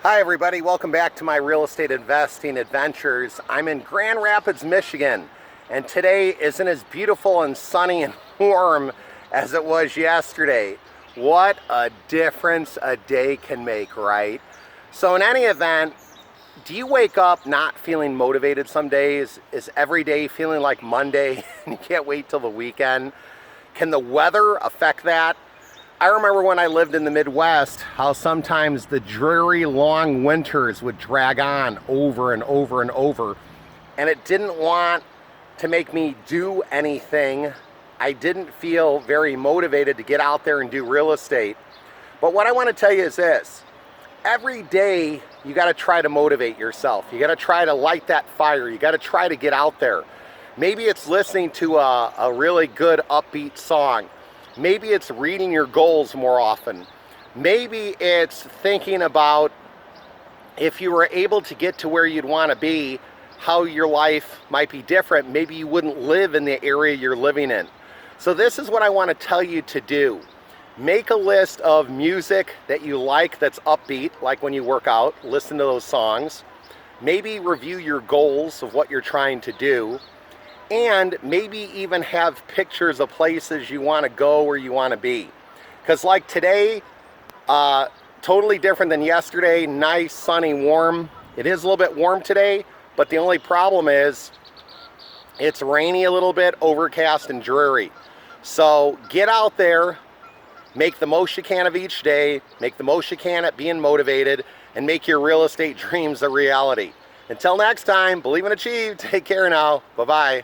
Hi everybody, welcome back to my real estate investing adventures. I'm in Grand Rapids, Michigan, and today isn't as beautiful and sunny and warm as it was yesterday. What a difference a day can make, right? So in any event, do you wake up not feeling motivated some days? Is every day feeling like Monday and you can't wait till the weekend? Can the weather affect that? I remember when I lived in the Midwest, how sometimes the dreary long winters would drag on over and over and over, and it didn't want to make me do anything. I didn't feel very motivated to get out there and do real estate. But what I want to tell you is this: every day you got to try to motivate yourself. You got to try to light that fire. You got to try to get out there. Maybe it's listening to a really good upbeat song. Maybe it's reading your goals more often. Maybe it's thinking about, if you were able to get to where you'd want to be, how your life might be different. Maybe you wouldn't live in the area you're living in. So this is what I want to tell you to do. Make a list of music that you like that's upbeat, like when you work out, listen to those songs. Maybe review your goals of what you're trying to do. And maybe even have pictures of places you want to go or you want to be. Because like today, totally different than yesterday. Nice, sunny, warm. It is a little bit warm today, but the only problem is it's rainy a little bit, overcast and dreary. So get out there, make the most you can of each day, make the most you can at being motivated, and make your real estate dreams a reality. Until next time, believe and achieve. Take care now. Bye-bye.